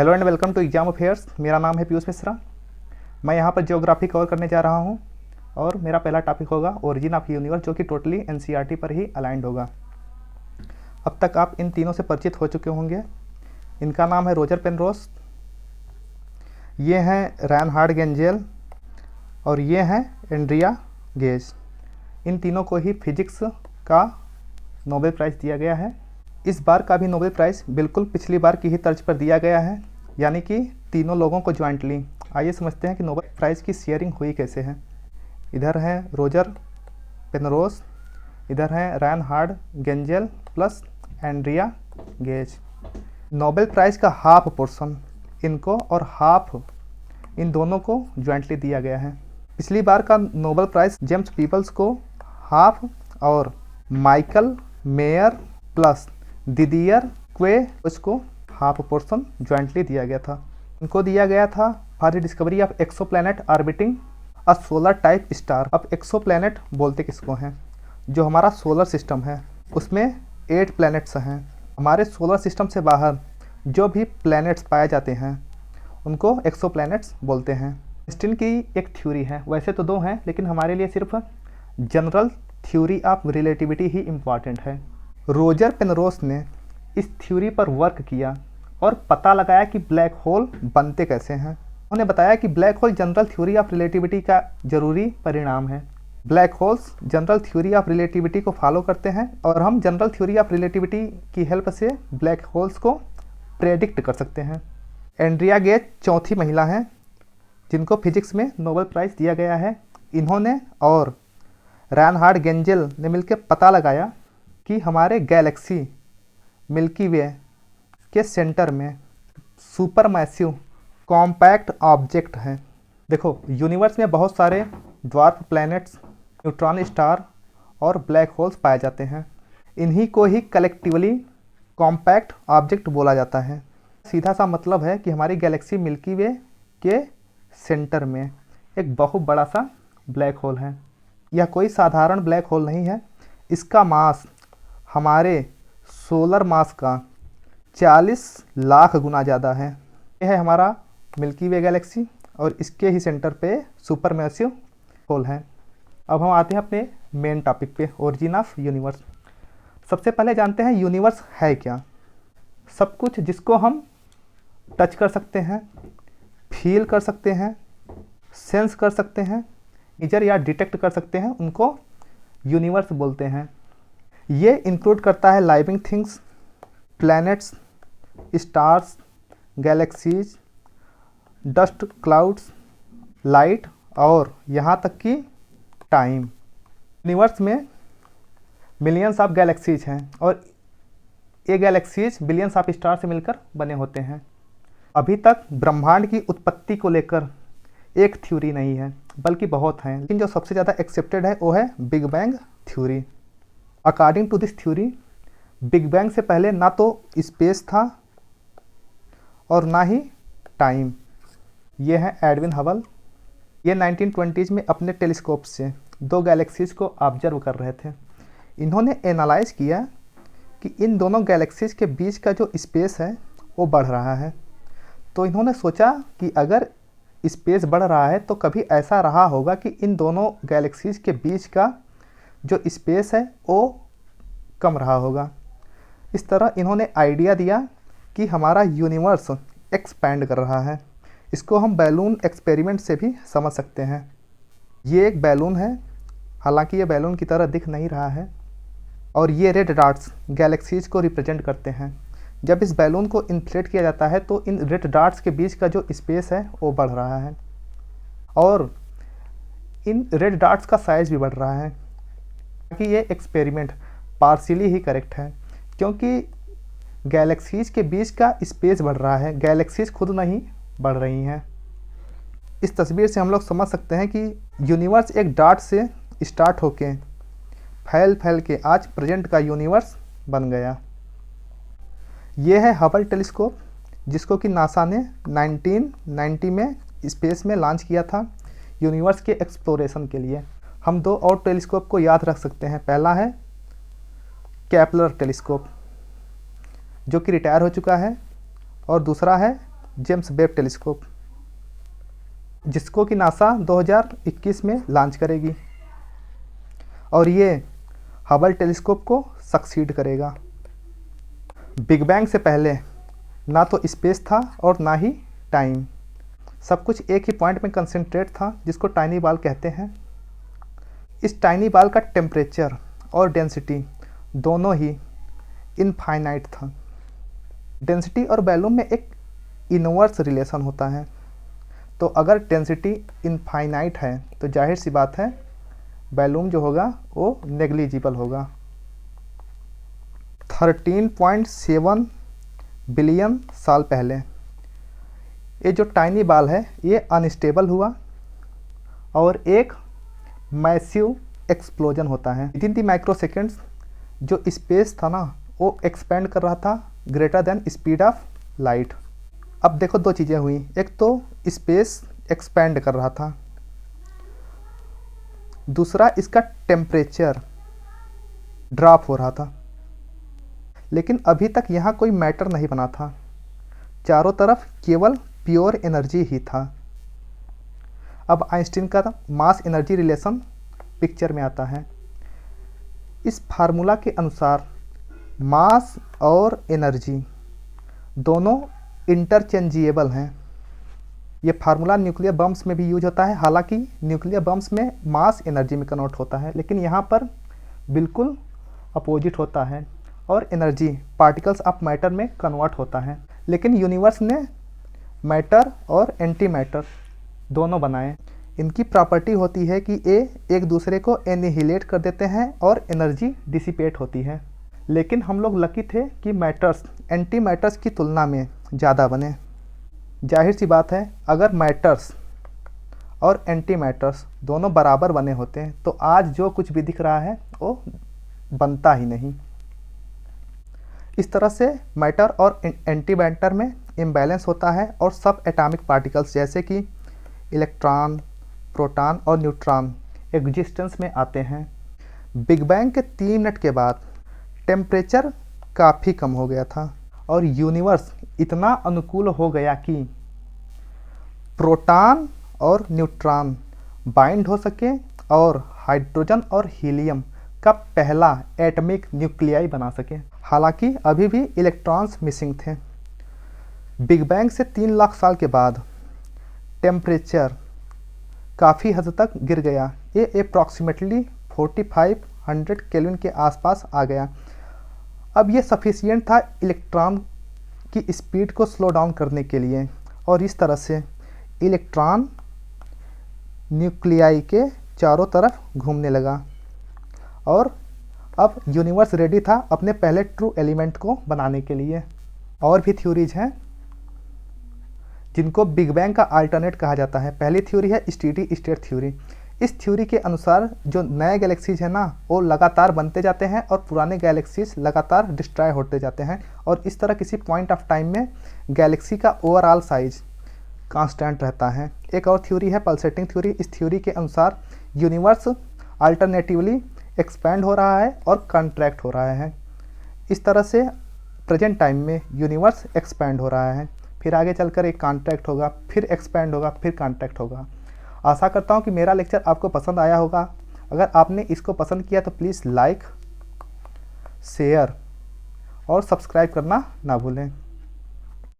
Hello and welcome to exam affairs. मेरा नाम है पीयूष मिश्रा। मैं यहाँ पर ज्योग्राफी कवर करने जा रहा हूँ और मेरा पहला टॉपिक होगा ओरिजिन ऑफ यूनिवर्स, जो कि टोटली एनसीईआरटी पर ही अलाइंड होगा। अब तक आप इन तीनों से परिचित हो चुके होंगे। इनका नाम है रोजर पेनरोस, ये हैं रेनहार्ड गेंजेल और ये हैं एंड्रिया गेज। इन तीनों को ही फिजिक्स का नोबेल प्राइज़ दिया गया है। इस बार का भी नोबेल प्राइज़ बिल्कुल पिछली बार की ही तर्ज पर दिया गया है, यानी कि तीनों लोगों को ज्वाइंटली। आइए समझते हैं कि नोबेल प्राइज़ की शेयरिंग हुई कैसे है। इधर है रोजर पेनरोस, इधर है Reinhard गेंजेल plus Andrea Ghez. Nobel prize का हाफ पोर्शन इनको और हाफ इन दोनों को ज्वाइंटली दिया गया है। पिछली बार का नोबेल प्राइज़ जेम्स पीपल्स को हाफ और माइकल मेयर प्लस दिदियर क्वे उसको हाफ पोर्शन ज्वाइंटली दिया गया था। इनको दिया गया था for the discovery of exoplanet orbiting a solar type star. अब एक्सोप्लैनेट बोलते किसको हैं? जो हमारा सोलर सिस्टम है उसमें 8 प्लैनेट्स हैं। हमारे सोलर सिस्टम से बाहर जो भी प्लैनेट्स पाए जाते हैं उनको एक्सोप्लैनेट्स बोलते हैं। आइंस्टीन की एक थ्योरी है, वैसे तो 2 हैं लेकिन हमारे लिए सिर्फ general theory of relativity he important है। रोजर पेनरोस ने इस थ्योरी पर वर्क किया और पता लगाया कि ब्लैक होल बनते कैसे हैं। उन्होंने बताया कि black hole general theory of relativity का जरूरी परिणाम है। Black holes general theory of relativity को फॉलो करते हैं और हम जनरल थ्योरी ऑफ रिलेटिविटी की हेल्प से ब्लैक होल्स को प्रेडिक्ट कर सकते हैं। एंड्रिया गेज चौथी महिला हैं जिनको फिजिक्स में नोबेल प्राइज़ दिया गया है। इन्होंने और रेनहार्ड गेंजेल ने मिलकर पता लगाया कि हमारे गैलेक्सी मिल्की वे के सेंटर में सुपर मैसिव कॉम्पैक्ट ऑब्जेक्ट हैं। देखो, यूनिवर्स में बहुत सारे ड्वार्फ प्लैनेट्स, न्यूट्रॉन स्टार और ब्लैक होल्स पाए जाते हैं। इन्हीं को ही कलेक्टिवली कॉम्पैक्ट ऑब्जेक्ट बोला जाता है। सीधा सा मतलब है कि हमारी गैलेक्सी मिल्की वे के सेंटर में एक बहुत बड़ा सा ब्लैक होल है। यह कोई साधारण ब्लैक होल नहीं है। इसका मास हमारे सोलर मास का 40 लाख गुना ज़्यादा है। यह है हमारा मिल्की वे गैलेक्सी और इसके ही सेंटर पे सुपर मैसिव होल है। अब हम आते हैं अपने मेन टॉपिक पे, ओरिजिन ऑफ यूनिवर्स। सबसे पहले जानते हैं यूनिवर्स है क्या। सब कुछ जिसको हम टच कर सकते हैं, फील कर सकते हैं, सेंस कर सकते हैं, मेजर या डिटेक्ट कर सकते हैं, उनको यूनिवर्स बोलते हैं। ये इंक्लूड करता है living things, planets, stars, galaxies, dust clouds, light और यहाँ तक कि टाइम। यूनिवर्स में मिलियंस ऑफ गैलेक्सीज हैं और ये गैलेक्सीज बिलियंस ऑफ स्टार से मिलकर बने होते हैं। अभी तक ब्रह्मांड की उत्पत्ति को लेकर एक थ्योरी नहीं है बल्कि बहुत हैं, लेकिन जो सबसे ज़्यादा एक्सेप्टेड है वो है big bang theory. According to this theory, big bang से पहले ना तो स्पेस था और ना ही टाइम। ये है एडविन हबल। ये 1920s में अपने टेलीस्कोप से 2 गैलेक्सीज को ऑब्जर्व कर रहे थे। इन्होंने एनालाइज किया कि इन दोनों गैलेक्सीज के बीच का जो स्पेस है वो बढ़ रहा है। तो इन्होंने सोचा कि अगर स्पेस बढ़ रहा है तो कभी ऐसा रहा होगा कि इन दोनों गैलेक्सीज के बीच का जो स्पेस है वो कम रहा होगा। इस तरह इन्होंने आइडिया दिया कि हमारा यूनिवर्स एक्सपैंड कर रहा है। इसको हम बैलून एक्सपेरिमेंट से भी समझ सकते हैं। ये एक बैलून है, हालांकि ये बैलून की तरह दिख नहीं रहा है, और ये रेड डॉट्स गैलेक्सीज को रिप्रेजेंट करते हैं। जब इस बैलून को इन्फ्लेट किया जाता है तो इन रेड डॉट्स के बीच का जो स्पेस है वो बढ़ रहा है और इन रेड डॉट्स का साइज़ भी बढ़ रहा है। कि ये एक्सपेरिमेंट पार्शियली ही करेक्ट है, क्योंकि गैलेक्सीज के बीच का स्पेस बढ़ रहा है, गैलेक्सीज खुद नहीं बढ़ रही हैं। इस तस्वीर से हम लोग समझ सकते हैं कि यूनिवर्स एक डॉट से स्टार्ट होके फैल फैल के आज प्रेजेंट का यूनिवर्स बन गया। ये है हबल टेलीस्कोप, जिसको कि नासा ने 1990 में स्पेस में लॉन्च किया था यूनिवर्स के एक्सप्लोरेशन के लिए। हम 2 और टेलीस्कोप को याद रख सकते हैं। पहला है केपलर टेलीस्कोप जो कि रिटायर हो चुका है, और दूसरा है जेम्स वेब टेलीस्कोप, जिसको कि नासा 2021 में लॉन्च करेगी, और ये हबल टेलीस्कोप को सक्सीड करेगा। बिग बैंग से पहले ना तो स्पेस था और ना ही टाइम, सब कुछ एक ही पॉइंट में कंसंट्रेट था, जिसको टाइनी बॉल कहते हैं। इस टाइनी बॉल का टेम्परेचर और डेंसिटी दोनों ही इनफाइनाइट था। डेंसिटी और वॉल्यूम में एक इनवर्स रिलेशन होता है, तो अगर डेंसिटी इनफाइनाइट है तो जाहिर सी बात है वॉल्यूम जो होगा वो नेग्लिजिबल होगा। 13.7 बिलियन साल पहले ये जो टाइनी बॉल है ये अनस्टेबल हुआ और एक मैसिव एक्सप्लोजन होता है। विदिन द माइक्रो सेकेंड्स जो स्पेस था ना वो एक्सपेंड कर रहा था greater than speed of light. अब देखो दो चीज़ें हुई, एक तो स्पेस एक्सपेंड कर रहा था, दूसरा इसका टेम्परेचर ड्रॉप हो रहा था। लेकिन अभी तक यहाँ कोई मैटर नहीं बना था, चारों तरफ केवल प्योर एनर्जी ही था। अब आइंस्टीन का मास एनर्जी रिलेशन पिक्चर में आता है। इस फार्मूला के अनुसार मास और एनर्जी दोनों इंटरचेंजेबल हैं। ये फार्मूला न्यूक्लियर बम्स में भी यूज होता है, हालांकि न्यूक्लियर बम्स में मास एनर्जी में कन्वर्ट होता है, लेकिन यहाँ पर बिल्कुल अपोजिट होता है और एनर्जी पार्टिकल्स ऑफ मैटर में कन्वर्ट होता है। लेकिन यूनिवर्स ने मैटर और एंटी मैटर दोनों बनाए। इनकी प्रॉपर्टी होती है कि ये एक दूसरे को एनिहिलेट कर देते हैं और एनर्जी डिसिपेट होती है। लेकिन हम लोग लकी थे कि मैटर्स एंटी मैटर्स की तुलना में ज़्यादा बने। जाहिर सी बात है अगर मैटर्स और एंटी मैटर्स दोनों बराबर बने होते हैं तो आज जो कुछ भी दिख रहा है वो बनता ही नहीं। इस तरह से मैटर और एंटी मैटर में इम्बैलेंस होता है और सब एटॉमिक पार्टिकल्स जैसे कि इलेक्ट्रॉन, प्रोटॉन और न्यूट्रॉन एग्जिस्टेंस में आते हैं। बिग बैंग के 3 मिनट के बाद टेम्परेचर काफ़ी कम हो गया था और यूनिवर्स इतना अनुकूल हो गया कि प्रोटॉन और न्यूट्रॉन बाइंड हो सके और हाइड्रोजन और हीलियम का पहला एटॉमिक न्यूक्लियाई बना सके। हालांकि अभी भी इलेक्ट्रॉन्स मिसिंग थे। बिग बैंग से 3 लाख साल के बाद टेम्परेचर काफ़ी हद तक गिर गया। ये अप्रॉक्सीमेटली 4500 केल्विन के आसपास आ गया। अब ये सफिशिएंट था इलेक्ट्रॉन की स्पीड को स्लो डाउन करने के लिए और इस तरह से इलेक्ट्रॉन न्यूक्लियाई के चारों तरफ घूमने लगा और अब यूनिवर्स रेडी था अपने पहले ट्रू एलिमेंट को बनाने के लिए। और भी थ्योरीज हैं जिनको बिग बैंग का अल्टरनेट कहा जाता है। पहली थ्योरी है स्टेडी स्टेट थ्योरी। इस थ्योरी के अनुसार जो नए गैलेक्सीज हैं ना वो लगातार बनते जाते हैं और पुराने गैलेक्सीज लगातार डिस्ट्रॉय होते जाते हैं और इस तरह किसी पॉइंट ऑफ टाइम में गैलेक्सी का ओवरऑल साइज कांस्टेंट रहता है। एक और थ्योरी है पल्सेटिंग थ्योरी। इस थ्योरी के अनुसार यूनिवर्स अल्टरनेटिवली एक्सपैंड हो रहा है और कॉन्ट्रैक्ट हो रहा है। इस तरह से प्रेजेंट टाइम में यूनिवर्स एक्सपैंड हो रहा है, फिर आगे चलकर एक कॉन्ट्रैक्ट होगा, फिर एक्सपैंड होगा, फिर कॉन्ट्रैक्ट होगा। आशा करता हूँ कि मेरा लेक्चर आपको पसंद आया होगा। अगर आपने इसको पसंद किया तो प्लीज़ लाइक, शेयर और सब्सक्राइब करना ना भूलें।